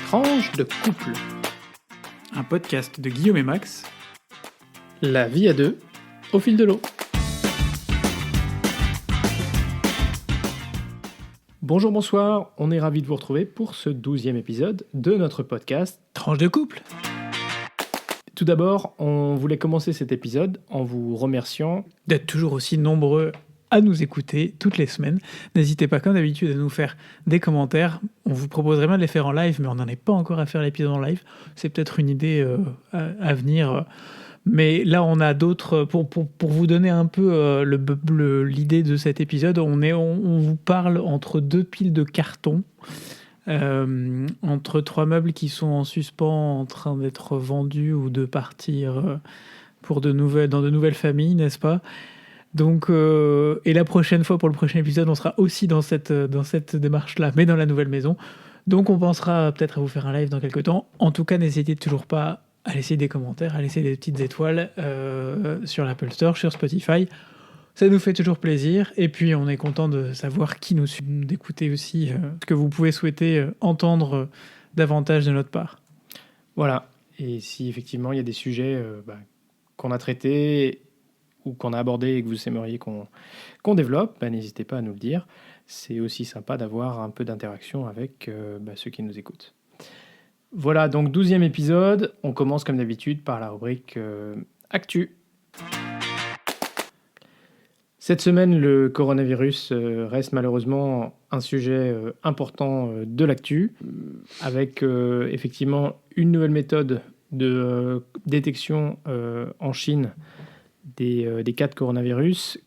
Tranche de couple. Un podcast de Guillaume et Max. La vie à deux, au fil de l'eau. Bonjour, bonsoir, on est ravis de vous retrouver pour ce 12e épisode de notre podcast Tranche de couple. Tout d'abord, on voulait commencer cet épisode en vous remerciant D'être toujours aussi nombreux à nous écouter toutes les semaines. N'hésitez pas, comme d'habitude, à nous faire des commentaires. On vous proposerait bien de les faire en live, mais on n'en est pas encore à faire l'épisode en live. C'est peut-être une idée à venir. Mais là, on a d'autres... Pour vous donner un peu l'idée de cet épisode, on vous parle entre deux piles de cartons, entre trois meubles qui sont en suspens, en train d'être vendus ou de partir dans de nouvelles familles, n'est-ce pas ? Donc, et la prochaine fois, pour le prochain épisode, on sera aussi dans cette démarche-là, mais dans la nouvelle maison. Donc, on pensera peut-être à vous faire un live dans quelques temps. En tout cas, n'hésitez toujours pas à laisser des commentaires, à laisser des petites étoiles sur l'Apple Store, sur Spotify. Ça nous fait toujours plaisir. Et puis, on est content de savoir qui nous suit, d'écouter aussi ce que vous pouvez souhaiter entendre davantage de notre part. Voilà, et si effectivement il y a des sujets qu'on a traités ou qu'on a abordés et que vous aimeriez qu'on développe, n'hésitez pas à nous le dire. C'est aussi sympa d'avoir un peu d'interaction avec ceux qui nous écoutent. Voilà, donc 12e épisode. On commence comme d'habitude par la rubrique Actu. Cette semaine, le coronavirus reste malheureusement un sujet important de l'actu, avec effectivement une nouvelle méthode de détection en Chine des cas de coronavirus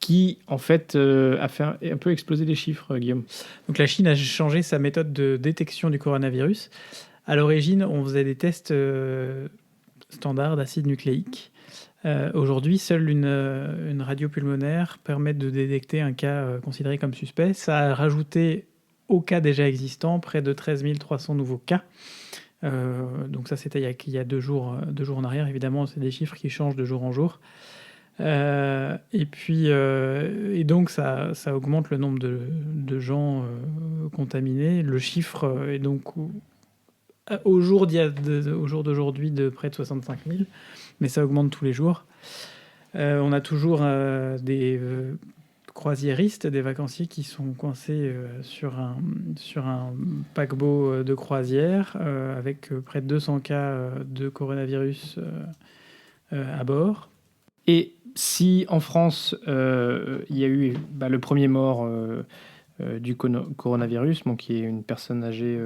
qui, en fait, a fait un peu exploser les chiffres, Guillaume. Donc la Chine a changé sa méthode de détection du coronavirus. À l'origine, on faisait des tests standards d'acide nucléique. Aujourd'hui, seule une radio pulmonaire permet de détecter un cas considéré comme suspect. Ça a rajouté aux cas déjà existants près de 13 300 nouveaux cas. Donc ça, c'était il y a 2 jours en arrière. Évidemment, c'est des chiffres qui changent de jour en jour. Et donc, ça augmente le nombre de gens contaminés. Le chiffre est donc au jour d'aujourd'hui de près de 65 000, mais ça augmente tous les jours. On a toujours des croisiéristes, des vacanciers qui sont coincés sur un paquebot de croisière avec près de 200 cas de coronavirus à bord. Et si en France, il y a eu le premier mort du coronavirus, qui est une personne âgée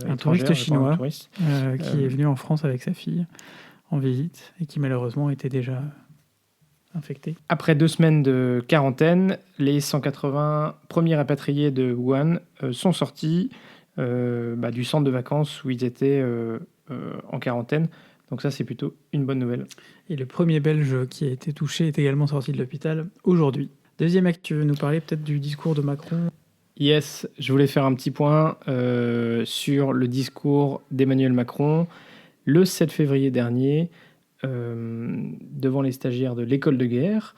un touriste chinois qui est venu en France avec sa fille en visite et qui malheureusement était déjà infecté. Après 2 semaines de quarantaine, les 180 premiers rapatriés de Wuhan sont sortis du centre de vacances où ils étaient en quarantaine. Donc ça, c'est plutôt une bonne nouvelle. Et le premier Belge qui a été touché est également sorti de l'hôpital aujourd'hui. Deuxième acte, tu veux nous parler peut-être du discours de Macron ? Yes, je voulais faire un petit point sur le discours d'Emmanuel Macron le 7 février dernier devant les stagiaires de l'école de guerre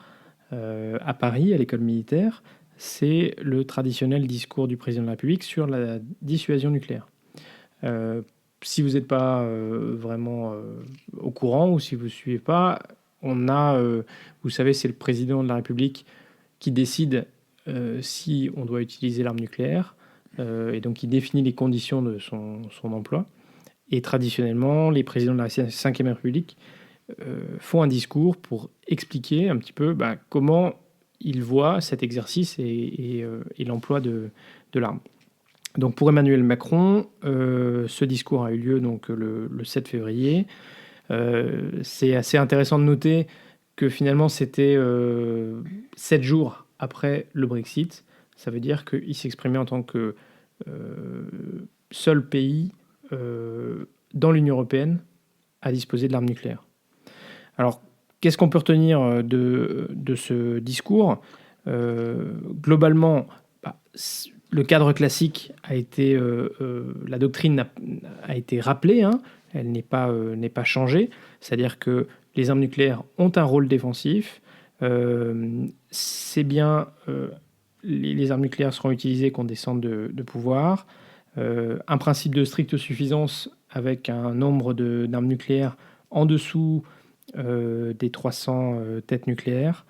à Paris, à l'école militaire. C'est le traditionnel discours du président de la République sur la dissuasion nucléaire. Si vous n'êtes pas vraiment au courant ou si vous ne suivez pas, vous savez, c'est le président de la République qui décide si on doit utiliser l'arme nucléaire, et donc il définit les conditions de son emploi. Et traditionnellement, les présidents de la Ve République font un discours pour expliquer un petit peu comment ils voient cet exercice et l'emploi de l'arme. Donc pour Emmanuel Macron, ce discours a eu lieu donc, le 7 février. C'est assez intéressant de noter que finalement c'était 7 jours après le Brexit. Ça veut dire qu'il s'exprimait en tant que seul pays dans l'Union européenne à disposer de l'arme nucléaire. Alors, qu'est-ce qu'on peut retenir de ce discours ? Globalement, le cadre classique a été, la doctrine a été rappelée, elle n'est pas changée, c'est-à-dire que les armes nucléaires ont un rôle défensif. C'est bien, les armes nucléaires seront utilisées contre des centres de pouvoir. un principe de stricte suffisance avec un nombre d'armes nucléaires en dessous des 300 têtes nucléaires.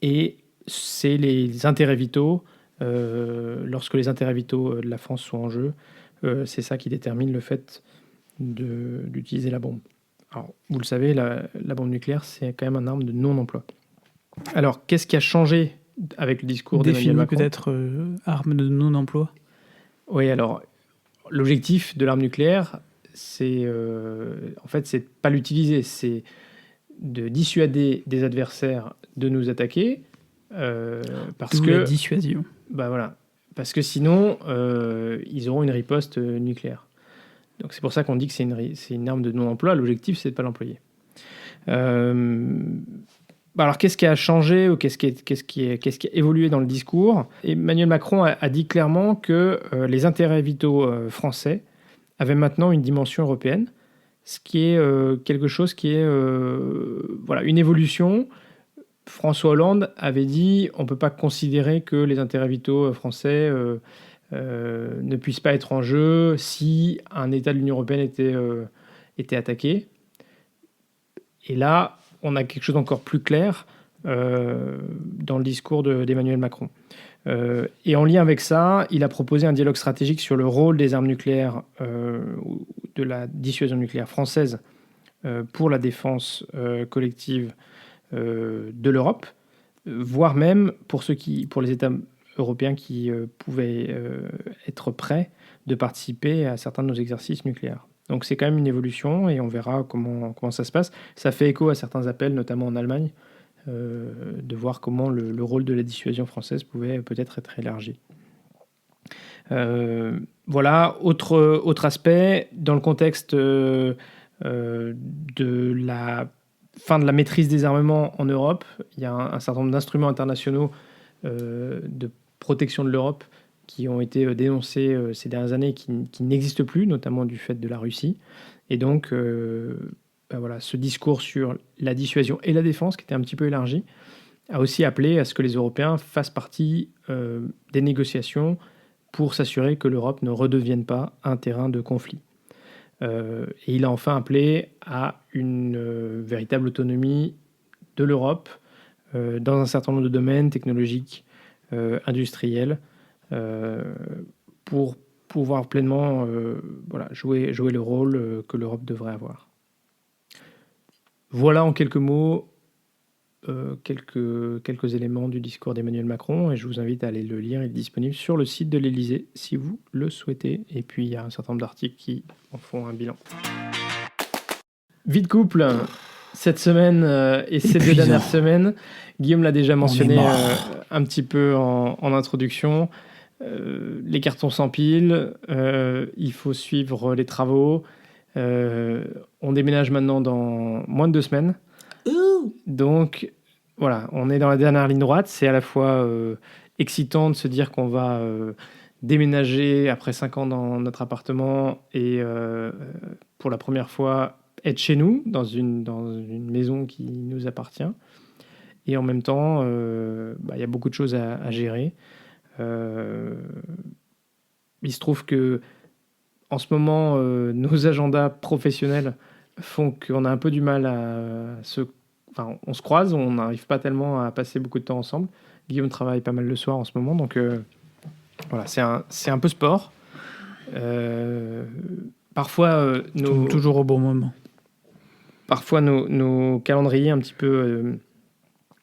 Et c'est les intérêts vitaux. Lorsque les intérêts vitaux de la France sont en jeu, c'est ça qui détermine le fait d'utiliser la bombe. Alors, vous le savez, la bombe nucléaire, c'est quand même un arme de non-emploi. Alors, qu'est-ce qui a changé avec le discours d'Emmanuel Macron ? Peut-être arme de non-emploi. Oui, alors, l'objectif de l'arme nucléaire, c'est en fait, c'est de pas l'utiliser, c'est de dissuader des adversaires de nous attaquer, parce D'où que la dissuasion. Bah voilà, parce que sinon, ils auront une riposte nucléaire. Donc c'est pour ça qu'on dit que c'est une arme de non-emploi. L'objectif, c'est de ne pas l'employer. Alors qu'est-ce qui a changé ou qu'est-ce qui a évolué dans le discours ? Emmanuel Macron a dit clairement que les intérêts vitaux français avaient maintenant une dimension européenne, ce qui est quelque chose qui est une évolution. François Hollande avait dit on ne peut pas considérer que les intérêts vitaux français ne puissent pas être en jeu si un État de l'Union européenne était attaqué. Et là, on a quelque chose d'encore plus clair dans le discours d'Emmanuel Macron. Et en lien avec ça, il a proposé un dialogue stratégique sur le rôle des armes nucléaires, de la dissuasion nucléaire française pour la défense collective de l'Europe, voire même pour les États européens qui pouvaient être prêts de participer à certains de nos exercices nucléaires. Donc c'est quand même une évolution et on verra comment ça se passe. Ça fait écho à certains appels, notamment en Allemagne, de voir comment le rôle de la dissuasion française pouvait peut-être être élargi. Voilà, autre aspect, dans le contexte de la fin de la maîtrise des armements en Europe, il y a un certain nombre d'instruments internationaux de protection de l'Europe qui ont été dénoncés ces dernières années, qui n'existent plus, notamment du fait de la Russie. Et donc, ce discours sur la dissuasion et la défense, qui était un petit peu élargi, a aussi appelé à ce que les Européens fassent partie des négociations pour s'assurer que l'Europe ne redevienne pas un terrain de conflit. Et il a enfin appelé à une véritable autonomie de l'Europe dans un certain nombre de domaines technologiques, industriels, pour pouvoir pleinement jouer le rôle que l'Europe devrait avoir. Voilà en quelques mots quelques éléments du discours d'Emmanuel Macron, et je vous invite à aller le lire. Il est disponible sur le site de l'Élysée si vous le souhaitez. Et puis il y a un certain nombre d'articles qui en font un bilan. Vie de couple, cette semaine et ces 2 dernières semaines, Guillaume l'a déjà mentionné un petit peu en introduction. Les cartons s'empilent, il faut suivre les travaux. On déménage maintenant dans moins de 2 semaines. Donc voilà, on est dans la dernière ligne droite. C'est à la fois excitant de se dire qu'on va déménager après 5 ans dans notre appartement et pour la première fois être chez nous, dans une maison qui nous appartient. Et en même temps, il y a beaucoup de choses à gérer. Il se trouve que en ce moment, nos agendas professionnels font qu'on a un peu du mal on se croise, on n'arrive pas tellement à passer beaucoup de temps ensemble. Guillaume travaille pas mal le soir en ce moment, donc voilà, c'est un peu sport. Parfois, toujours au bon moment. Parfois, nos calendriers un petit peu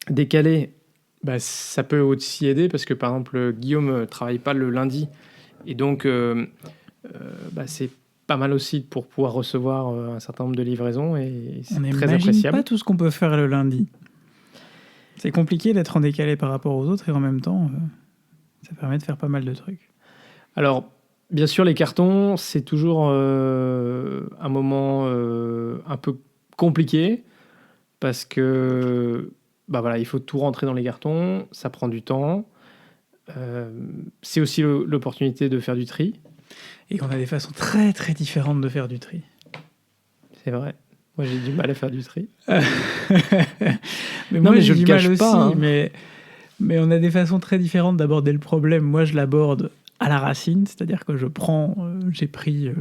décalés, ça peut aussi aider, parce que par exemple, Guillaume ne travaille pas le lundi, et donc c'est pas mal aussi pour pouvoir recevoir un certain nombre de livraisons, et c'est très appréciable. Pas tout ce qu'on peut faire le lundi. C'est compliqué d'être en décalé par rapport aux autres, et en même temps, ça permet de faire pas mal de trucs. Alors, bien sûr, les cartons, c'est toujours un moment un peu compliqué, parce que il faut tout rentrer dans les cartons, ça prend du temps. C'est aussi l'opportunité de faire du tri. Et on a des façons très très différentes de faire du tri. C'est vrai. Moi, j'ai du mal à faire du tri. mais je le cache pas. Mais on a des façons très différentes d'aborder le problème. Moi, je l'aborde à la racine, c'est-à-dire que j'ai pris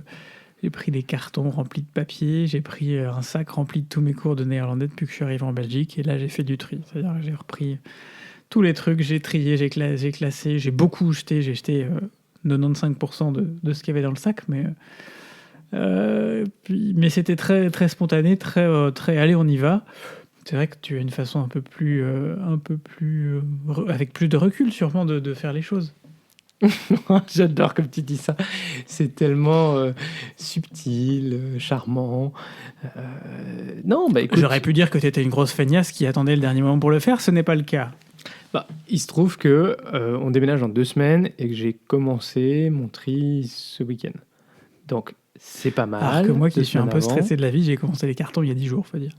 des cartons remplis de papier, j'ai pris un sac rempli de tous mes cours de néerlandais depuis que je suis arrivé en Belgique, et là j'ai fait du tri, c'est-à-dire que j'ai repris tous les trucs, j'ai trié, j'ai classé, j'ai beaucoup jeté, j'ai jeté 95% de ce qu'il y avait dans le sac, mais c'était très, très spontané, très allez, on y va. C'est vrai que tu as une façon un peu plus avec plus de recul sûrement de faire les choses. J'adore comme tu dis ça. C'est tellement subtil, charmant. Non, bah écoute. J'aurais pu dire que tu étais une grosse feignasse qui attendait le dernier moment pour le faire, ce n'est pas le cas. Bah, il se trouve que on déménage dans 2 semaines et que j'ai commencé mon tri ce week-end. Donc, c'est pas mal. Alors que moi qui 2 suis un semaines peu avant. stressé de la vie, j'ai commencé les cartons il y a 10 jours, faut dire.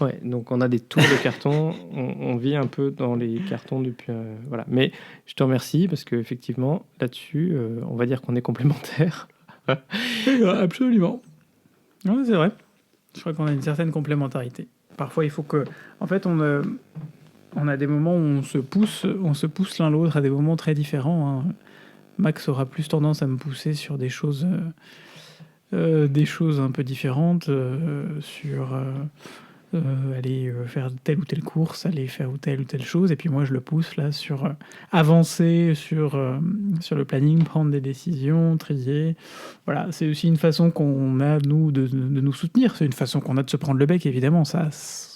Ouais, donc on a des tours de cartons. On vit un peu dans les cartons depuis. Voilà. Mais je te remercie parce qu'effectivement, là-dessus, on va dire qu'on est complémentaires. Absolument. Ouais, c'est vrai. Je crois qu'on a une certaine complémentarité. Parfois, il faut que. En fait, on a des moments où on se pousse l'un l'autre à des moments très différents. Hein. Max aura plus tendance à me pousser sur des choses un peu différentes, sur aller faire telle ou telle course, aller faire telle ou telle chose, et puis moi je le pousse là sur avancer sur le planning, prendre des décisions, trier. Voilà, c'est aussi une façon qu'on a nous de nous soutenir. C'est une façon qu'on a de se prendre le bec, évidemment. Ça,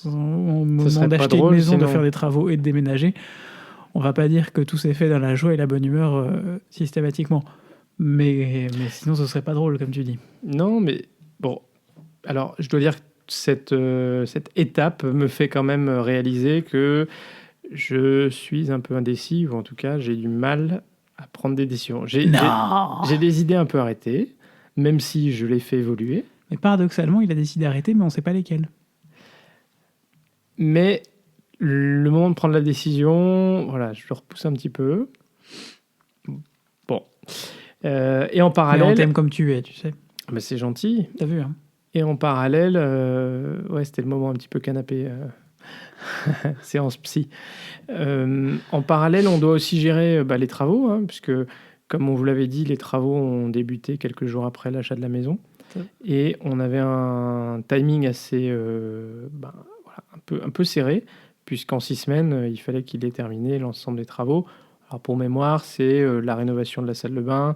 au moment d'acheter une maison, de faire des travaux et de déménager, on va pas dire que tout s'est fait dans la joie et la bonne humeur systématiquement. Mais sinon, ce serait pas drôle, comme tu dis. Non, mais bon. Alors, je dois dire que cette étape me fait quand même réaliser que je suis un peu indécis, ou en tout cas, j'ai du mal à prendre des décisions. J'ai des idées un peu arrêtées, même si je les fais évoluer. Mais paradoxalement, il a décidé d'arrêter, mais on ne sait pas lesquelles. Mais le moment de prendre la décision, voilà, je le repousse un petit peu. Bon. Et en parallèle... Mais on t'aime comme tu es, tu sais. Mais c'est gentil. T'as vu, hein. Et en parallèle, ouais, c'était le moment un petit peu canapé, séance psy. En parallèle, on doit aussi gérer les travaux, hein, puisque, comme on vous l'avait dit, les travaux ont débuté quelques jours après l'achat de la maison. Et on avait un timing assez un peu serré, puisqu'en 6 semaines, il fallait qu'il ait terminé l'ensemble des travaux. Alors pour mémoire, c'est la rénovation de la salle de bain,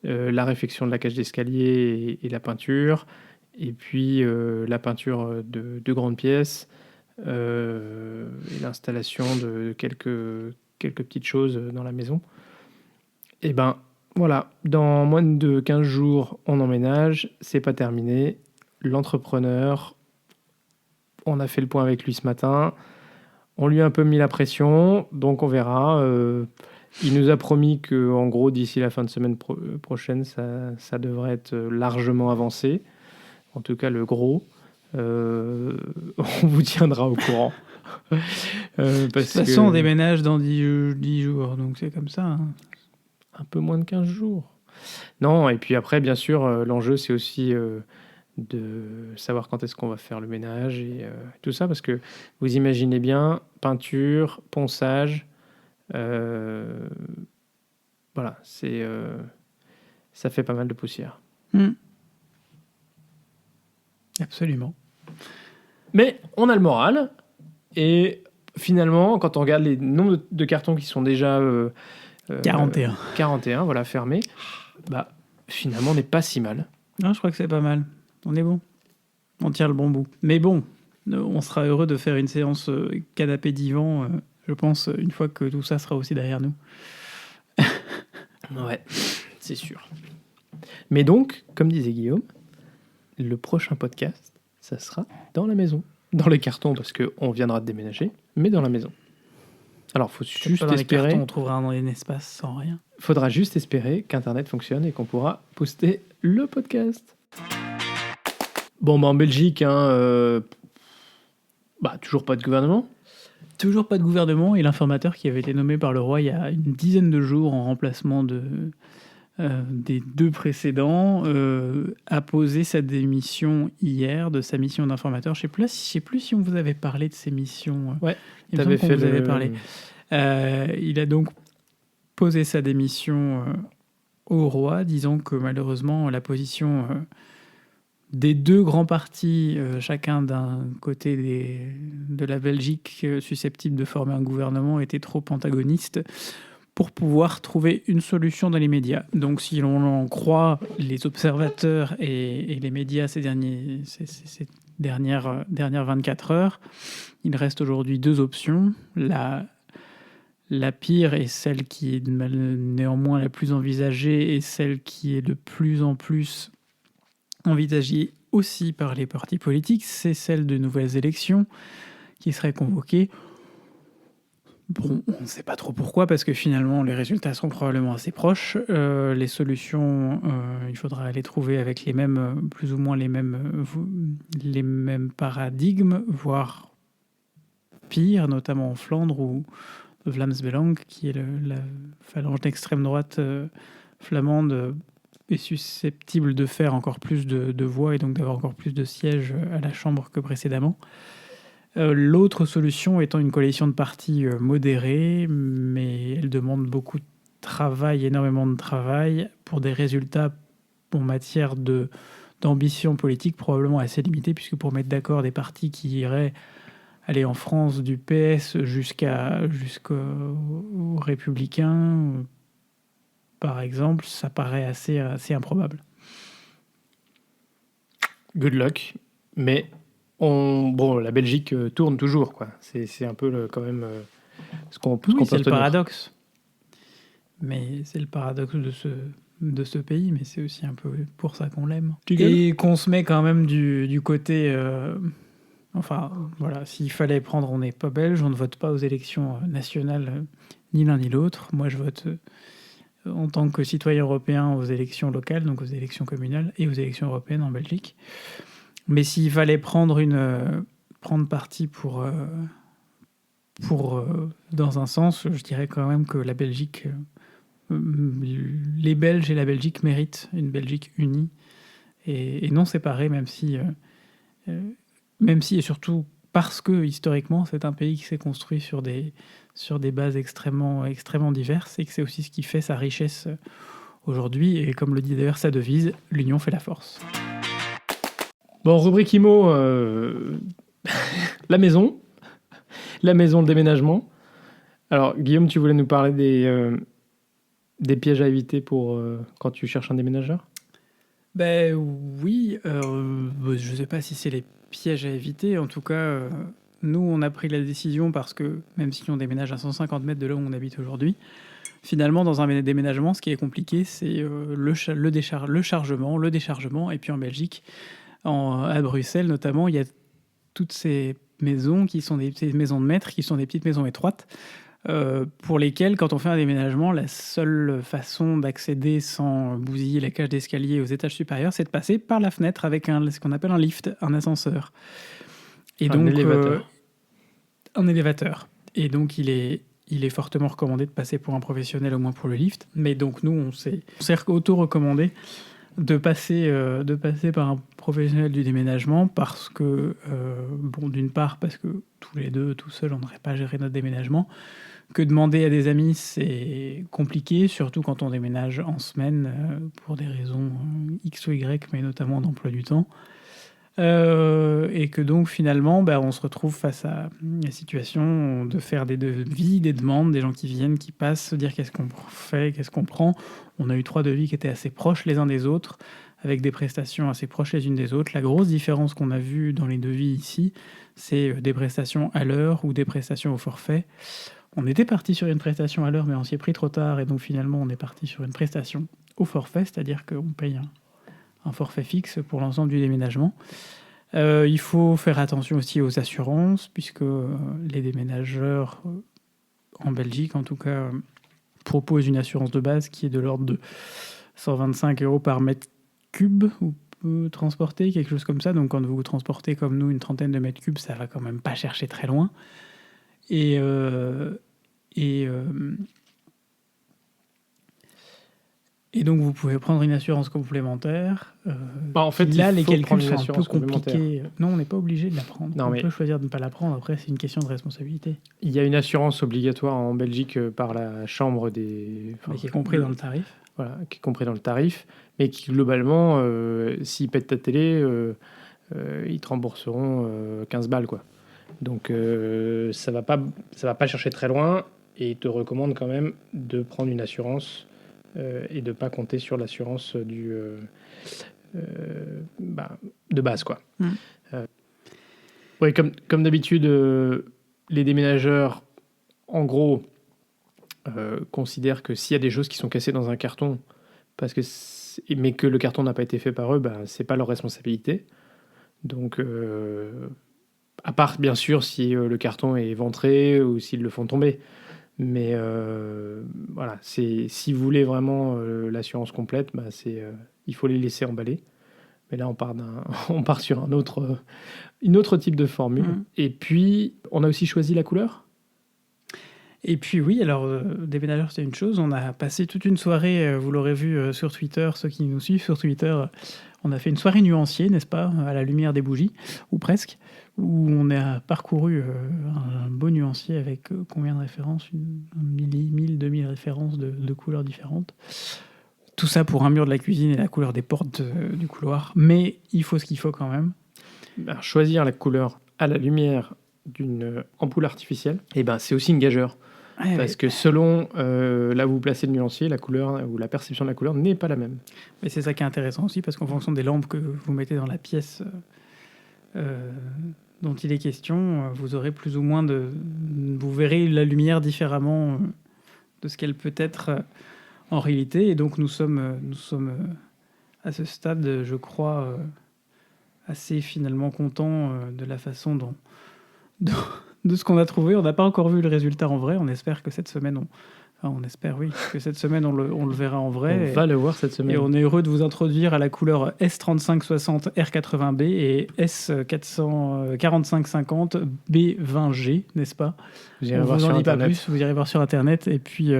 la réfection de la cage d'escalier et la peinture, et puis la peinture de grandes pièces, et l'installation de quelques petites choses dans la maison. Et ben voilà, dans moins de 15 jours, on emménage, c'est pas terminé. L'entrepreneur, on a fait le point avec lui ce matin, on lui a un peu mis la pression, donc on verra. Il nous a promis que, en gros, d'ici la fin de semaine prochaine, ça devrait être largement avancé. En tout cas, le gros. On vous tiendra au courant. De toute façon, on déménage dans 10 jours, donc c'est comme ça. Hein. Un peu moins de 15 jours. Non, et puis après, bien sûr, l'enjeu, c'est aussi de savoir quand est-ce qu'on va faire le ménage et tout ça, parce que vous imaginez bien, peinture, ponçage, voilà, ça fait pas mal de poussière. Absolument. Mais on a le moral, et finalement, quand on regarde les nombres de cartons qui sont déjà 41, voilà, fermés, finalement, on n'est pas si mal. Non, je crois que c'est pas mal. On est bon. On tient le bon bout. Mais bon, on sera heureux de faire une séance canapé divan, je pense, une fois que tout ça sera aussi derrière nous. Ouais, c'est sûr. Mais donc, comme disait Guillaume, le prochain podcast, ça sera dans la maison. Dans les cartons, parce qu'on viendra de déménager, mais dans la maison. Alors, faut juste dans espérer... les cartons, on trouvera un espace sans rien. Faudra juste espérer qu'Internet fonctionne et qu'on pourra poster le podcast. Bon, en Belgique, toujours pas de gouvernement. Toujours pas de gouvernement, et l'informateur qui avait été nommé par le roi il y a une dizaine de jours en remplacement des 2 précédents, a posé sa démission hier de sa mission d'informateur. Je sais plus si on vous avait parlé de ses missions. Ouais, il me semble qu'on vous avait parlé. Il a donc posé sa démission au roi, disant que malheureusement la position des deux grands partis, chacun d'un côté de la Belgique susceptible de former un gouvernement, était trop antagoniste pour pouvoir trouver une solution dans les médias. Donc si l'on en croit les observateurs et les médias ces dernières 24 heures, il reste aujourd'hui deux options. La pire est celle qui est néanmoins la plus envisagée et celle qui est de plus en plus envisagée aussi par les partis politiques, c'est celle de nouvelles élections qui seraient convoquées. Bon, on ne sait pas trop pourquoi, parce que finalement les résultats sont probablement assez proches. Les solutions, il faudra les trouver avec les mêmes, plus ou moins les mêmes paradigmes, voire pire, notamment en Flandre où Vlaams Belang, qui est la phalange d'extrême droite flamande, est susceptible de faire encore plus de voix et donc d'avoir encore plus de sièges à la Chambre que précédemment. L'autre solution étant une coalition de partis modérés, mais elle demande beaucoup de travail, énormément de travail, pour des résultats en matière d'ambition politique probablement assez limités, puisque pour mettre d'accord des partis qui iraient aller en France du PS jusqu'aux Républicains, par exemple, ça paraît assez improbable. Good luck. Mais la Belgique tourne toujours, quoi. C'est un peu quand même ce qu'on peut c'est le retenir. paradoxe. Mais c'est le paradoxe de ce pays, mais c'est aussi un peu pour ça qu'on l'aime. Et qu'on se met quand même du côté... Enfin, voilà, s'il fallait prendre, on n'est pas belge, on ne vote pas aux élections nationales, ni l'un ni l'autre. Moi, je vote en tant que citoyen européen aux élections locales, donc aux élections communales, et aux élections européennes en Belgique. Mais s'il fallait prendre parti pour dans un sens, je dirais quand même que la Belgique, les Belges et la Belgique méritent une Belgique unie et non séparée, même si et surtout parce que historiquement c'est un pays qui s'est construit sur des bases extrêmement diverses et que c'est aussi ce qui fait sa richesse aujourd'hui. Et comme le dit d'ailleurs sa devise, l'union fait la force. Bon, rubrique IMO, la maison, le déménagement. Alors, Guillaume, tu voulais nous parler des pièges à éviter pour quand tu cherches un déménageur ? Ben oui, je ne sais pas si c'est les pièges à éviter. En tout cas, nous, on a pris la décision parce que, même si on déménage à 150 mètres de là où on habite aujourd'hui, finalement, dans un déménagement, ce qui est compliqué, c'est le chargement, le déchargement. Et puis en Belgique, à Bruxelles notamment, il y a toutes ces maisons qui sont des petites maisons de maître, qui sont des petites maisons étroites, pour lesquelles, quand on fait un déménagement, la seule façon d'accéder sans bousiller la cage d'escalier aux étages supérieurs, c'est de passer par la fenêtre avec ce qu'on appelle un lift, un ascenseur. Et donc, un élévateur. Et donc, il est fortement recommandé de passer pour un professionnel, au moins pour le lift. Mais donc, nous, on s'est auto-recommandé de passer par un professionnel du déménagement parce que, d'une part, parce que tous les deux, tout seuls, on n'aurait pas géré notre déménagement, que demander à des amis, c'est compliqué, surtout quand on déménage en semaine, pour des raisons X ou Y, mais notamment d'emploi du temps. Et que donc finalement on se retrouve face à la situation de faire des devis, des demandes, des gens qui viennent, qui passent, se dire qu'est-ce qu'on fait, qu'est-ce qu'on prend. On a eu 3 devis qui étaient assez proches les uns des autres, avec des prestations assez proches les unes des autres. La grosse différence qu'on a vue dans les devis ici, c'est des prestations à l'heure ou des prestations au forfait. On était parti sur une prestation à l'heure, mais on s'y est pris trop tard, et donc finalement on est parti sur une prestation au forfait, c'est-à-dire qu'on paye un forfait fixe pour l'ensemble du déménagement. Il faut faire attention aussi aux assurances, puisque les déménageurs, en Belgique en tout cas, proposent une assurance de base qui est de l'ordre de 125 € par mètre cube ou transporté, quelque chose comme ça. Donc quand vous transportez comme nous une 30aine de mètres cubes, ça va quand même pas chercher très loin. Et donc, vous pouvez prendre une assurance complémentaire. En fait, là, il les faut calculs prendre une sont un peu assurance complémentaire. compliqués. Non, on n'est pas obligé de la prendre. Non, On mais peut choisir de ne pas la prendre. Après, c'est une question de responsabilité. il y a une assurance obligatoire en Belgique par la chambre des... Mais qui est compris dans le tarif. Voilà, qui est compris dans le tarif, mais qui globalement, s'ils pètent ta télé, ils te rembourseront 15 balles, quoi. Donc ça va pas chercher très loin, et ils te recommandent quand même de prendre une assurance et de pas compter sur l'assurance de base, quoi. Ouais, comme d'habitude, les déménageurs, en gros, considèrent que s'il y a des choses qui sont cassées dans un carton, mais que le carton n'a pas été fait par eux, c'est pas leur responsabilité. Donc, à part bien sûr si le carton est éventré ou s'ils le font tomber. Mais voilà, si vous voulez vraiment l'assurance complète, il faut les laisser emballer. Mais là, on part sur une autre type de formule. Et puis, on a aussi choisi la couleur. Et puis oui, alors déménageur, c'est une chose. On a passé toute une soirée, vous l'aurez vu sur Twitter, ceux qui nous suivent sur Twitter, on a fait une soirée nuancier, n'est-ce pas, à la lumière des bougies, ou presque, où on a parcouru un beau nuancier avec combien de références 1000, 2000 références de couleurs différentes. Tout ça pour un mur de la cuisine et la couleur des portes du couloir. Mais il faut ce qu'il faut quand même. Alors, choisir la couleur à la lumière d'une ampoule artificielle, c'est aussi une gageure. Parce que selon là où vous placez le nuancier, la couleur ou la perception de la couleur n'est pas la même. Mais c'est ça qui est intéressant aussi, parce qu'en fonction des lampes que vous mettez dans la pièce dont il est question, vous aurez plus ou moins vous verrez la lumière différemment de ce qu'elle peut être en réalité. Et donc nous sommes à ce stade, je crois, assez finalement contents de la façon de ce qu'on a trouvé. On n'a pas encore vu le résultat en vrai. On espère que cette semaine, que cette semaine on le verra en vrai. On va le voir cette semaine. Et on est heureux de vous introduire à la couleur S3560 R80B et S4550 B20G, n'est-ce pas? On vous en dit pas plus, vous irez voir sur Internet. Et puis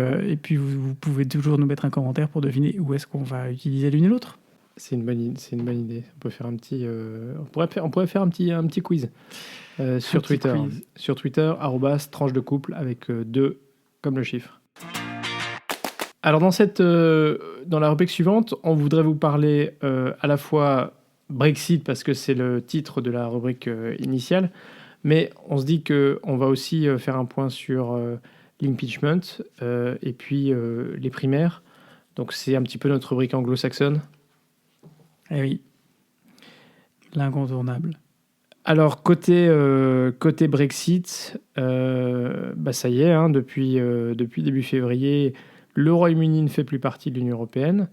vous pouvez toujours nous mettre un commentaire pour deviner où est-ce qu'on va utiliser l'une et l'autre. C'est une bonne idée. On peut faire un petit, on pourrait faire un petit quiz sur Twitter. Sur Twitter, @tranche de couple avec 2 comme le chiffre. Alors dans la rubrique suivante, on voudrait vous parler à la fois Brexit parce que c'est le titre de la rubrique initiale, mais on se dit qu'on va aussi faire un point sur l'impeachment et puis les primaires. Donc c'est un petit peu notre rubrique anglo-saxonne. Eh oui, l'incontournable. Alors, côté Brexit, ça y est, hein, depuis début février, le Royaume-Uni ne fait plus partie de l'Union européenne,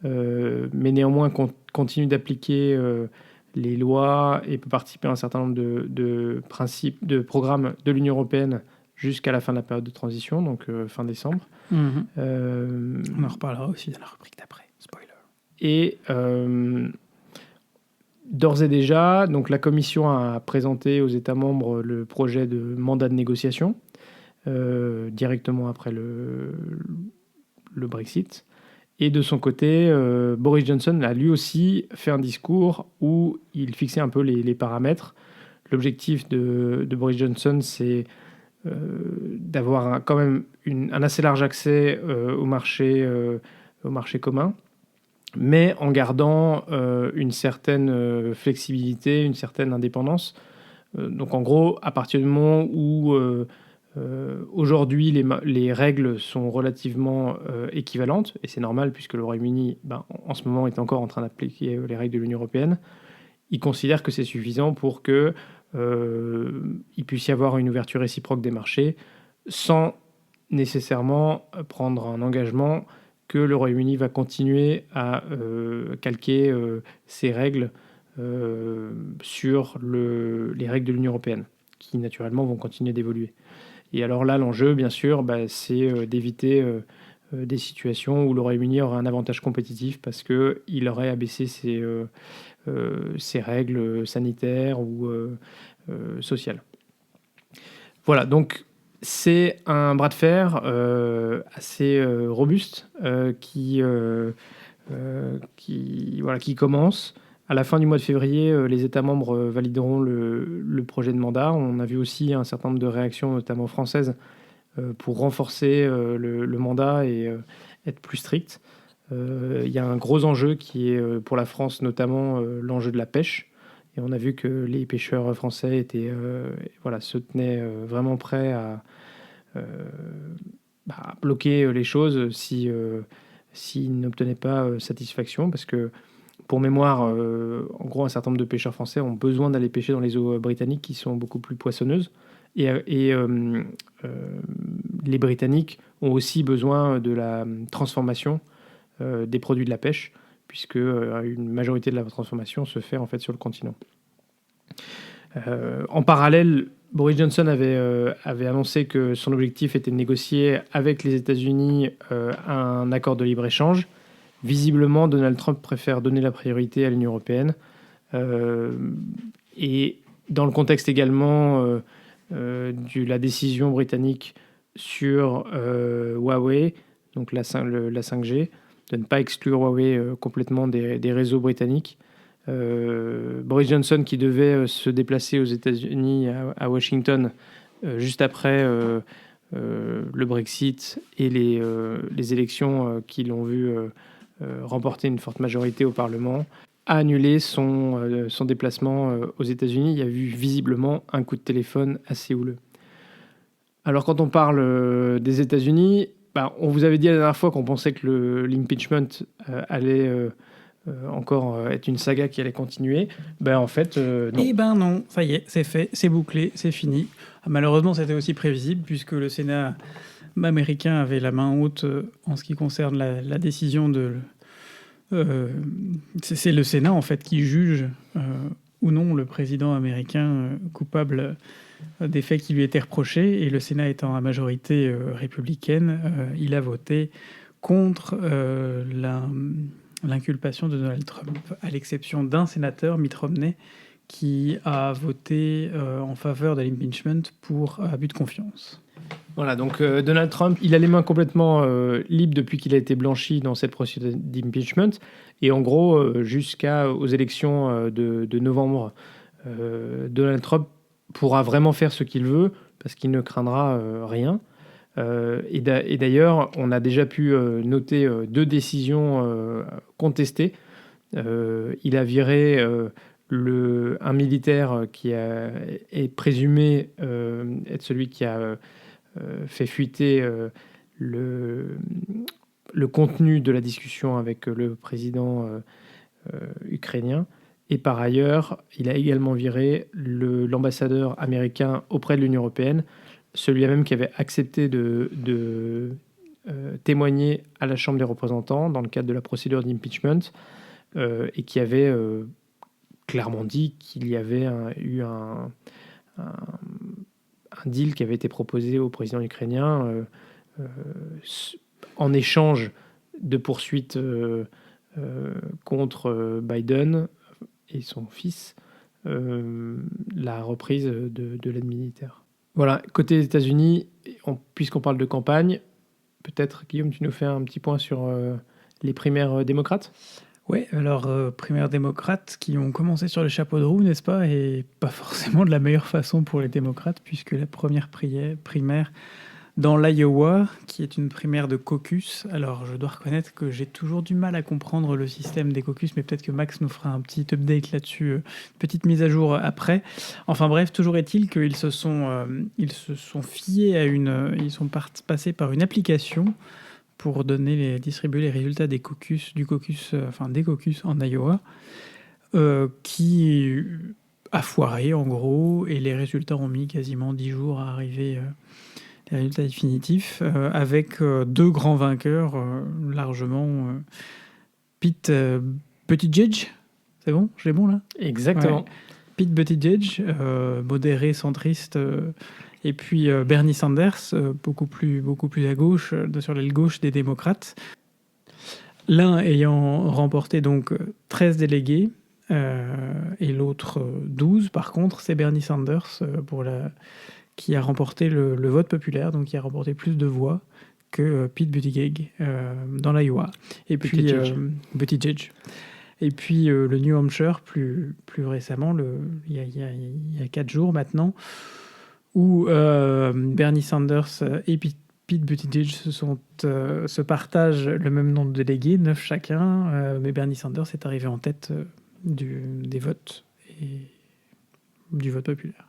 mais néanmoins continue d'appliquer les lois et peut participer à un certain nombre de programmes de l'Union européenne jusqu'à la fin de la période de transition, donc fin décembre. On en reparlera aussi dans la rubrique d'après, spoiler. Et d'ores et déjà, donc la Commission a présenté aux États membres le projet de mandat de négociation directement après le Brexit. Et de son côté, Boris Johnson a lui aussi fait un discours où il fixait un peu les paramètres. L'objectif de Boris Johnson, c'est d'avoir quand même un assez large accès au marché commun, mais en gardant une certaine flexibilité, une certaine indépendance. Donc en gros, à partir du moment où aujourd'hui les règles sont relativement équivalentes, et c'est normal puisque le Royaume-Uni en ce moment est encore en train d'appliquer les règles de l'Union européenne, il considère que c'est suffisant pour qu'il puisse y avoir une ouverture réciproque des marchés sans nécessairement prendre un engagement que le Royaume-Uni va continuer à calquer ses règles sur les règles de l'Union européenne, qui naturellement vont continuer d'évoluer. Et alors là, l'enjeu, bien sûr, c'est d'éviter des situations où le Royaume-Uni aurait un avantage compétitif parce qu'il aurait abaissé ses règles sanitaires ou sociales. Voilà, donc C'est un bras de fer assez robuste qui commence. À la fin du mois de février, les États membres valideront le projet de mandat. On a vu aussi un certain nombre de réactions, notamment françaises, pour renforcer le mandat et être plus strict. Il y a un gros enjeu qui est pour la France, notamment l'enjeu de la pêche. Et on a vu que les pêcheurs français se tenaient vraiment prêts à bloquer les choses s'ils n'obtenaient pas satisfaction. Parce que, pour mémoire, en gros, un certain nombre de pêcheurs français ont besoin d'aller pêcher dans les eaux britanniques qui sont beaucoup plus poissonneuses. Et les Britanniques ont aussi besoin de la transformation des produits de la pêche, puisque une majorité de la transformation se fait en fait sur le continent. En parallèle, Boris Johnson avait annoncé que son objectif était de négocier avec les États-Unis un accord de libre-échange. Visiblement, Donald Trump préfère donner la priorité à l'Union européenne. Et dans le contexte également de la décision britannique sur Huawei, donc la 5G, de ne pas exclure Huawei complètement des réseaux britanniques. Boris Johnson, qui devait se déplacer aux États-Unis, à Washington, juste après le Brexit et les élections qui l'ont vu remporter une forte majorité au Parlement, a annulé son déplacement aux États-Unis. Il y a eu visiblement un coup de téléphone assez houleux. Alors, quand on parle des États-Unis, on vous avait dit la dernière fois qu'on pensait que l'impeachment allait encore être une saga qui allait continuer. En fait, non. Eh ben non, ça y est, c'est fait, c'est bouclé, c'est fini. Malheureusement, c'était aussi prévisible puisque le Sénat américain avait la main haute en ce qui concerne la décision de... c'est le Sénat, en fait, qui juge ou non le président américain coupable des faits qui lui étaient reprochés. Et le Sénat étant à majorité républicaine, il a voté contre l'inculpation de Donald Trump, à l'exception d'un sénateur, Mitt Romney, qui a voté en faveur de l'impeachment pour abus de confiance. Voilà, donc Donald Trump, il a les mains complètement libres depuis qu'il a été blanchi dans cette procédure d'impeachment. Et en gros, jusqu'aux élections de novembre, Donald Trump pourra vraiment faire ce qu'il veut parce qu'il ne craindra rien. Et d'ailleurs, on a déjà pu noter 2 décisions contestées. Il a viré un militaire qui est présumé être celui qui a fait fuiter le contenu de la discussion avec le président ukrainien. Et par ailleurs, il a également viré l'ambassadeur américain auprès de l'Union européenne, celui-là même qui avait accepté de témoigner à la Chambre des représentants dans le cadre de la procédure d'impeachment et qui avait clairement dit qu'il y avait eu un deal qui avait été proposé au président ukrainien en échange de poursuites contre Biden et son fils, la reprise de l'aide militaire. Voilà, côté États-Unis, puisqu'on parle de campagne, peut-être, Guillaume, tu nous fais un petit point sur les primaires démocrates ? Oui, alors primaires démocrates qui ont commencé sur le chapeau de roue, n'est-ce pas ? Et pas forcément de la meilleure façon pour les démocrates, puisque la première primaire dans l'Iowa, qui est une primaire de caucus. Alors, je dois reconnaître que j'ai toujours du mal à comprendre le système des caucus, mais peut-être que Max nous fera un petit update là-dessus, petite mise à jour après. Enfin bref, toujours est-il qu'ils se sont fiés à ils sont passés par une application pour distribuer les résultats des caucus en Iowa, qui a foiré en gros, et les résultats ont mis quasiment 10 jours à arriver. Les résultats définitifs, avec 2 grands vainqueurs largement. Pete Buttigieg, c'est bon, je l'ai bon là ? Exactement. Ouais. Pete Buttigieg, modéré, centriste, et puis Bernie Sanders, beaucoup plus à gauche, sur l'aile gauche des démocrates. L'un ayant remporté donc 13 délégués, et l'autre 12. Par contre, c'est Bernie Sanders qui a remporté le vote populaire, donc qui a remporté plus de voix que Pete Buttigieg dans l'Iowa. Et puis Buttigieg. Et puis le New Hampshire, plus récemment, il y a 4 jours maintenant, où Bernie Sanders et Pete Buttigieg se partagent le même nombre de délégués, 9 chacun, mais Bernie Sanders est arrivé en tête des votes et du vote populaire.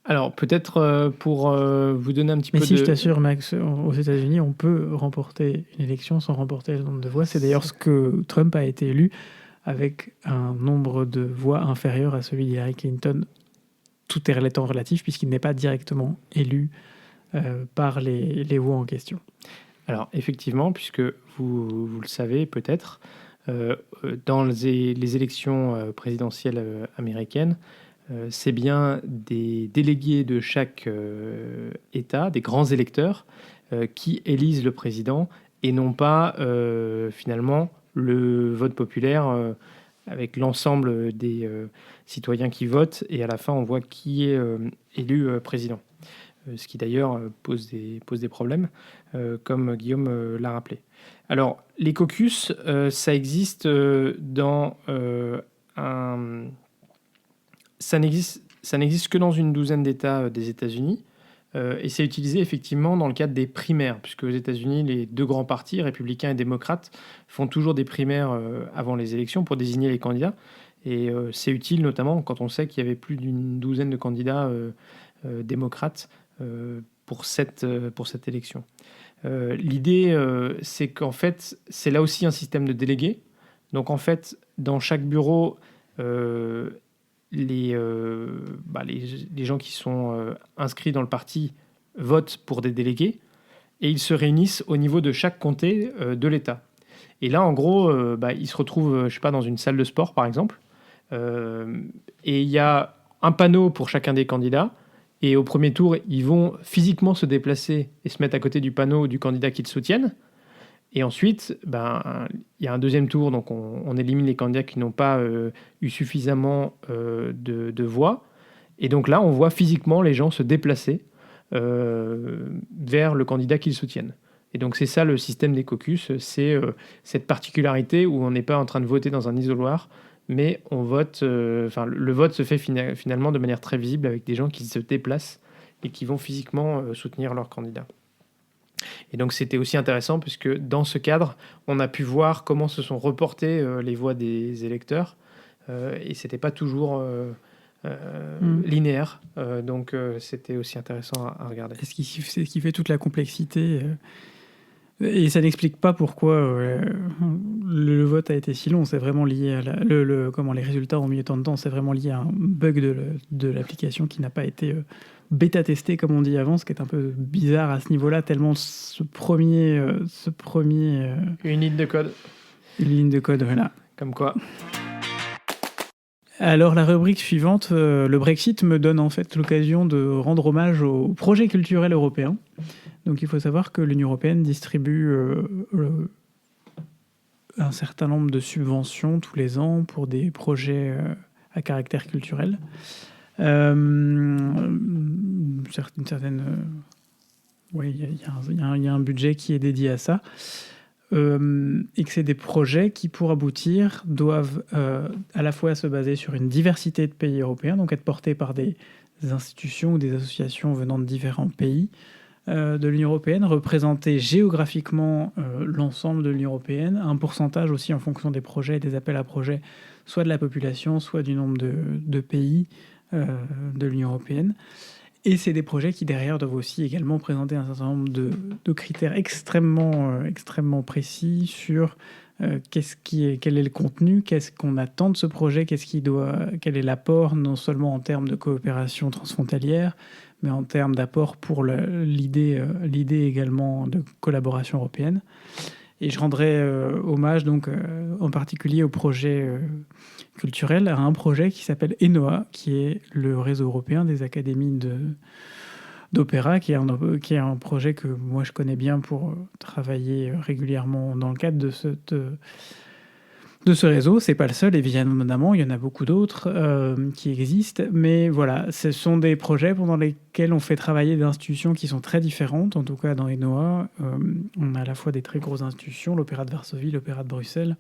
Alors, peut-être pour vous donner un petit peu Mais si, je t'assure, Max, aux États-Unis, on peut remporter une élection sans remporter le nombre de voix. C'est d'ailleurs ce que Trump a été élu avec un nombre de voix inférieur à celui d'Hillary Clinton, tout étant relatif, puisqu'il n'est pas directement élu par les voix en question. Alors, effectivement, puisque vous le savez peut-être, dans les élections présidentielles américaines, c'est bien des délégués de chaque État, des grands électeurs, qui élisent le président et non pas finalement le vote populaire avec l'ensemble des citoyens qui votent et à la fin on voit qui est élu président. Ce qui d'ailleurs pose des problèmes, comme Guillaume l'a rappelé. Alors, les caucus, ça existe ça n'existe que dans une douzaine d'États des États-Unis, et c'est utilisé effectivement dans le cadre des primaires, puisque aux États-Unis, les deux grands partis, républicains et démocrates, font toujours des primaires avant les élections pour désigner les candidats. Et c'est utile notamment quand on sait qu'il y avait plus d'une douzaine de candidats démocrates pour cette élection. L'idée, c'est qu'en fait, c'est là aussi un système de délégués. Donc en fait, dans chaque bureau, les gens qui sont inscrits dans le parti votent pour des délégués et ils se réunissent au niveau de chaque comté de l'État. Et là, en gros, ils se retrouvent, je sais pas, dans une salle de sport, par exemple, et il y a un panneau pour chacun des candidats. Et au premier tour, ils vont physiquement se déplacer et se mettre à côté du panneau du candidat qu'ils soutiennent. Et ensuite, il y a un deuxième tour, donc on élimine les candidats qui n'ont pas eu suffisamment de voix. Et donc là, on voit physiquement les gens se déplacer vers le candidat qu'ils soutiennent. Et donc c'est ça le système des caucus, c'est cette particularité où on n'est pas en train de voter dans un isoloir, mais on vote. Le vote se fait finalement de manière très visible avec des gens qui se déplacent et qui vont physiquement soutenir leur candidat. Et donc c'était aussi intéressant puisque dans ce cadre, on a pu voir comment se sont reportées les voix des électeurs et c'était pas toujours linéaire. Donc c'était aussi intéressant à regarder. C'est ce qui fait toute la complexité. Et ça n'explique pas pourquoi le vote a été si long. C'est vraiment lié à comment les résultats ont mis autant de temps. C'est vraiment lié à un bug de l'application qui n'a pas été bêta-testé, comme on dit avant, ce qui est un peu bizarre à ce niveau-là, tellement ce premier Une ligne de code. Une ligne de code, voilà. Comme quoi. Alors la rubrique suivante, le Brexit me donne en fait l'occasion de rendre hommage au projet culturel européen. Donc il faut savoir que l'Union européenne distribue un certain nombre de subventions tous les ans pour des projets à caractère culturel. Il y a un budget qui est dédié à ça. Et que c'est des projets qui, pour aboutir, doivent à la fois se baser sur une diversité de pays européens, donc être portés par des institutions ou des associations venant de différents pays de l'Union européenne, représenter géographiquement l'ensemble de l'Union européenne, un pourcentage aussi en fonction des projets et des appels à projets, soit de la population, soit du nombre de pays de l'Union européenne. Et c'est des projets qui, derrière, doivent aussi également présenter un certain nombre de critères extrêmement précis sur quel est le contenu, qu'est-ce qu'on attend de ce projet, quel est l'apport, non seulement en termes de coopération transfrontalière, mais en termes d'apport pour l'idée également de collaboration européenne. Et je rendrai hommage donc en particulier au projet culturel, à un projet qui s'appelle ENOA, qui est le réseau européen des académies d'opéra, qui est un projet que moi je connais bien pour travailler régulièrement dans le cadre de ce réseau. C'est pas le seul, évidemment, il y en a beaucoup d'autres qui existent. Mais voilà, ce sont des projets pendant lesquels on fait travailler des institutions qui sont très différentes. En tout cas, dans ENOA, on a à la fois des très grosses institutions, l'Opéra de Varsovie, l'Opéra de Bruxelles,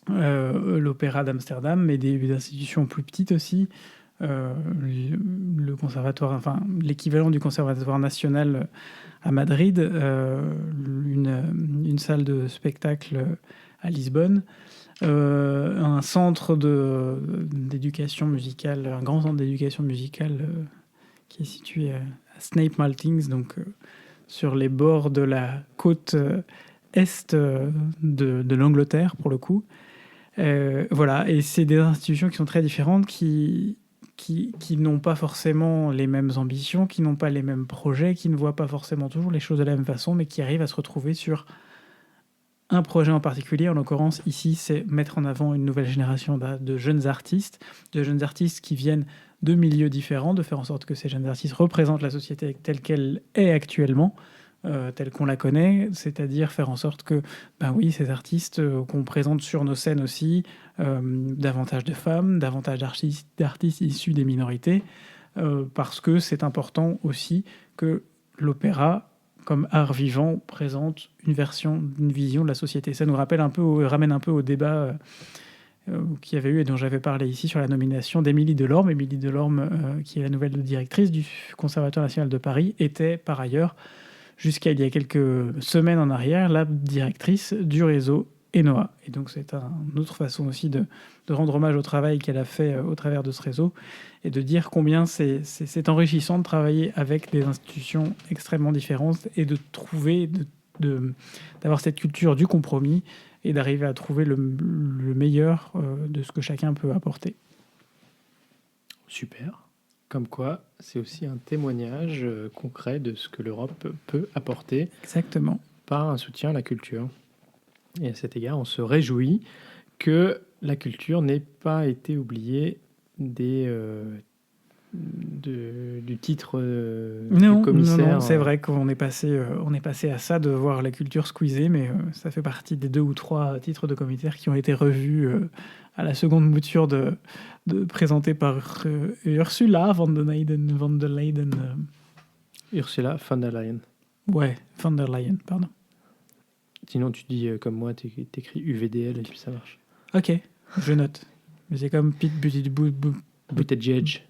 l'Opéra d'Amsterdam, mais des institutions plus petites aussi. Le conservatoire, enfin l'équivalent du conservatoire national à Madrid, une salle de spectacle à Lisbonne, un centre d'éducation musicale, un grand centre d'éducation musicale qui est situé à Snape Maltings, donc sur les bords de la côte est de l'Angleterre pour le coup. Voilà, et c'est des institutions qui sont très différentes, qui n'ont pas forcément les mêmes ambitions, qui n'ont pas les mêmes projets, qui ne voient pas forcément toujours les choses de la même façon, mais qui arrivent à se retrouver sur un projet en particulier. En l'occurrence, ici, c'est mettre en avant une nouvelle génération de jeunes artistes qui viennent de milieux différents, de faire en sorte que ces jeunes artistes représentent la société telle qu'elle est actuellement, telle qu'on la connaît, c'est-à-dire faire en sorte que, ben oui, ces artistes qu'on présente sur nos scènes aussi, davantage de femmes, davantage d'artistes issus des minorités, parce que c'est important aussi que l'opéra, comme art vivant, présente une vision de la société. Ça nous ramène un peu au débat qu'il y avait eu et dont j'avais parlé ici sur la nomination d'Émilie Delorme. Émilie Delorme, qui est la nouvelle directrice du Conservatoire national de Paris, était par ailleurs, jusqu'à il y a quelques semaines en arrière, la directrice du réseau ENOA. Et donc c'est une autre façon aussi de rendre hommage au travail qu'elle a fait au travers de ce réseau et de dire combien c'est enrichissant de travailler avec des institutions extrêmement différentes et de trouver, d'avoir cette culture du compromis et d'arriver à trouver le meilleur de ce que chacun peut apporter. Super. Comme quoi, c'est aussi un témoignage concret de ce que l'Europe peut apporter. Exactement. Par un soutien à la culture. Et à cet égard, on se réjouit que la culture n'ait pas été oubliée du titre du commissaire. Non, c'est vrai qu'on est passé à ça, de voir la culture squeezée, mais ça fait partie des 2 ou 3 titres de commissaire qui ont été revus à la seconde mouture présentée par Ursula von der Leyen. Ursula von der Leyen. Ouais, von der Leyen, pardon. Sinon, tu dis comme moi, t'écris UVDL et puis ça marche. Ok, je note. Mais c'est comme Pete Buttigieg.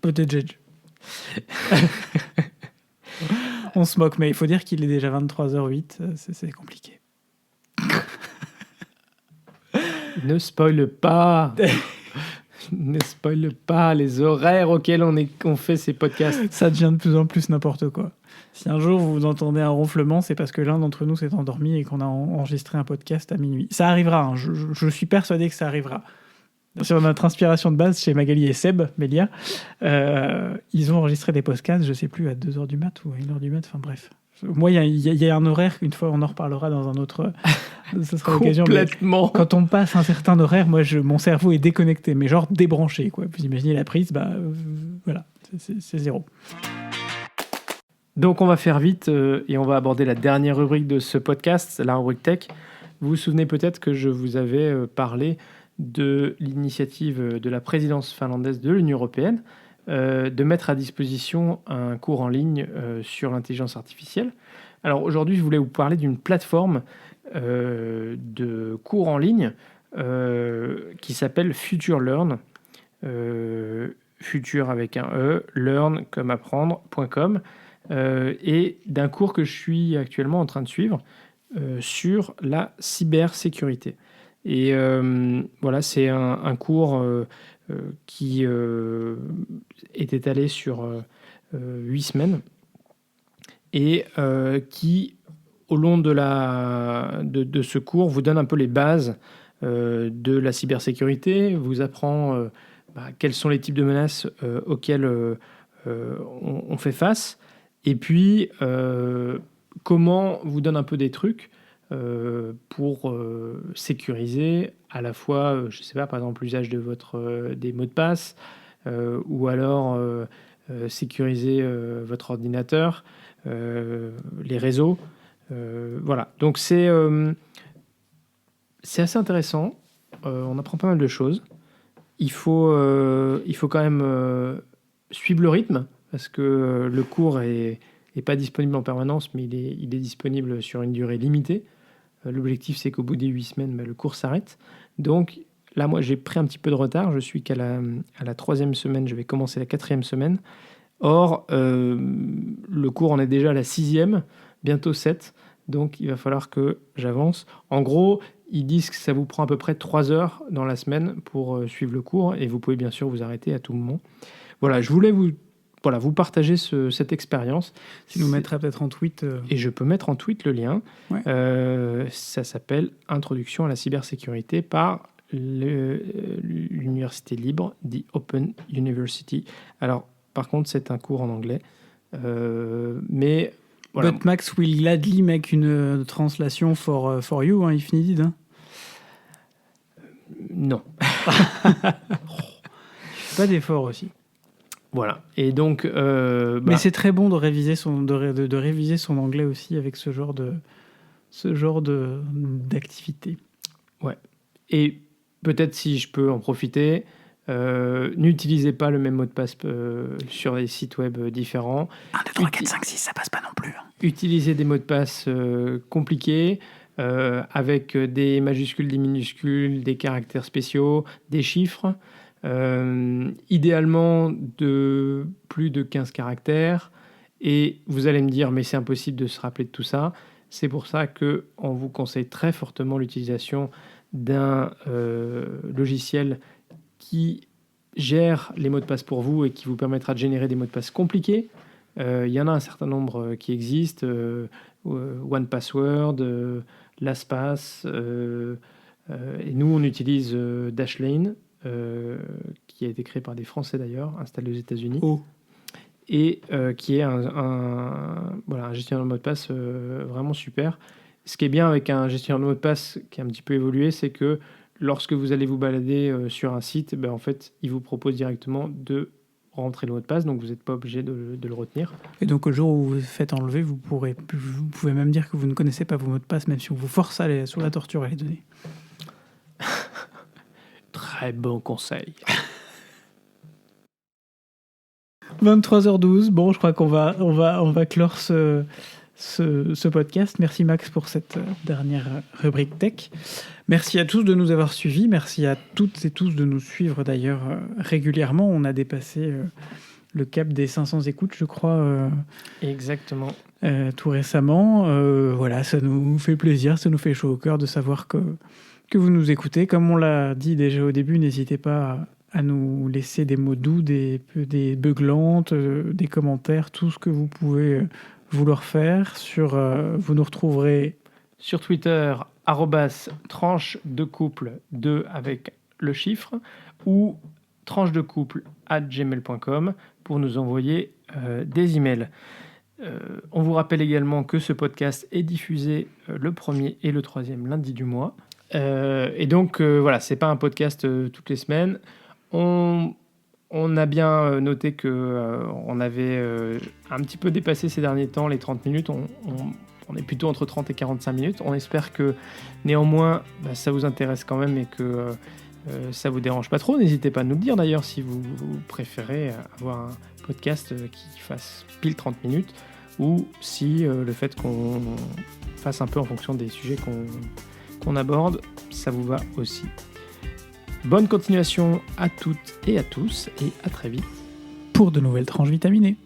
On se moque, mais il faut dire qu'il est déjà 23h08, c'est compliqué. Ne spoile pas. Ne spoile pas les horaires auxquels on fait ces podcasts. Ça devient de plus en plus n'importe quoi. Si un jour vous entendez un ronflement, c'est parce que l'un d'entre nous s'est endormi et qu'on a enregistré un podcast à minuit. Ça arrivera, hein. Je suis persuadé que ça arrivera. Sur notre inspiration de base chez Magali et Seb, Mélia, ils ont enregistré des podcasts, je ne sais plus, à 2h du mat ou à 1h du mat, enfin bref. Moi, il y a un horaire, une fois on en reparlera dans un autre... Ce sera l'occasion. Complètement. Quand on passe un certain horaire, moi, mon cerveau est déconnecté, mais genre débranché, quoi. Vous imaginez la prise, voilà, c'est zéro. Donc on va faire vite et on va aborder la dernière rubrique de ce podcast, la rubrique tech. Vous vous souvenez peut-être que je vous avais parlé de l'initiative de la présidence finlandaise de l'Union européenne de mettre à disposition un cours en ligne sur l'intelligence artificielle. Alors aujourd'hui, je voulais vous parler d'une plateforme de cours en ligne qui s'appelle Future Learn. Future avec un E, learn comme apprendre.com. Et d'un cours que je suis actuellement en train de suivre sur la cybersécurité. Et voilà, c'est un cours qui est étalé sur 8 semaines et qui, au long de ce cours, vous donne un peu les bases de la cybersécurité, vous apprend quels sont les types de menaces auxquelles on fait face. Et puis, comment vous donne un peu des trucs pour sécuriser à la fois, je ne sais pas, par exemple, l'usage de des mots de passe, ou alors sécuriser votre ordinateur, les réseaux. Voilà. Donc, c'est assez intéressant. on apprend pas mal de choses. Il faut quand même suivre le rythme, parce que le cours est pas disponible en permanence, mais il est disponible sur une durée limitée. L'objectif, c'est qu'au bout des 8 semaines, le cours s'arrête. Donc là, moi, j'ai pris un petit peu de retard. Je suis qu'à la 3e semaine, je vais commencer la 4e semaine. Or, le cours en est déjà à la 6e, bientôt 7. Donc, il va falloir que j'avance. En gros, ils disent que ça vous prend à peu près 3 heures dans la semaine pour suivre le cours. Et vous pouvez bien sûr vous arrêter à tout moment. Voilà, je voulais vous partager cette expérience. Tu nous mettrais peut-être en tweet. Et je peux mettre en tweet le lien. Ouais. Ça s'appelle « Introduction à la cybersécurité » par l'université libre, The Open University. Alors, par contre, c'est un cours en anglais. Mais voilà. But Max will gladly make une translation for you, if needed. Hein. Non. Pas d'effort aussi. Voilà. Et donc, mais c'est très bon de réviser son anglais aussi avec ce genre d'activité. Ouais. Et peut-être si je peux en profiter, n'utilisez pas le même mot de passe sur les sites web différents. 1, 2, 3, 4, 5, 6, ça passe pas non plus. Utilisez des mots de passe compliqués, avec des majuscules, des minuscules, des caractères spéciaux, des chiffres. Idéalement de plus de 15 caractères, et vous allez me dire mais c'est impossible de se rappeler de tout ça. C'est pour ça qu'on vous conseille très fortement l'utilisation d'un logiciel qui gère les mots de passe pour vous et qui vous permettra de générer des mots de passe compliqués. Il y en a un certain nombre qui existent, 1Password, LastPass, et nous on utilise Dashlane, qui a été créé par des Français d'ailleurs, installé aux États-Unis, et qui est un gestionnaire de mot de passe vraiment super. Ce qui est bien avec un gestionnaire de mot de passe qui a un petit peu évolué, c'est que lorsque vous allez vous balader sur un site, en fait, il vous propose directement de rentrer le mot de passe, donc vous n'êtes pas obligé de le retenir. Et donc, le jour où vous vous faites enlever, vous pouvez même dire que vous ne connaissez pas vos mots de passe, même si on vous force à aller sous la torture à les donner. Très bon conseil. 23h12. Bon, je crois qu'on va clore ce podcast. Merci Max pour cette dernière rubrique tech. Merci à tous de nous avoir suivis. Merci à toutes et tous de nous suivre d'ailleurs régulièrement. On a dépassé le cap des 500 écoutes, je crois. Exactement. Tout récemment. Voilà, ça nous fait plaisir, ça nous fait chaud au cœur de savoir que vous nous écoutez. Comme on l'a dit déjà au début, n'hésitez pas à nous laisser des mots doux, des beuglantes, des commentaires, tout ce que vous pouvez vouloir faire. Vous nous retrouverez sur Twitter, @tranche de couple 2 avec le chiffre, ou tranchedecouple@gmail.com pour nous envoyer des emails. On vous rappelle également que ce podcast est diffusé le 1er et le 3e lundi du mois. Et donc, voilà, c'est pas un podcast toutes les semaines. On a bien noté qu'on avait un petit peu dépassé ces derniers temps les 30 minutes. On est plutôt entre 30 et 45 minutes. On espère que, néanmoins, ça vous intéresse quand même et que ça vous dérange pas trop. N'hésitez pas à nous le dire, d'ailleurs, si vous préférez avoir un podcast qui fasse pile 30 minutes, ou si le fait qu'on fasse un peu en fonction des sujets qu'on aborde, ça vous va aussi. Bonne continuation à toutes et à tous, et à très vite pour de nouvelles tranches vitaminées.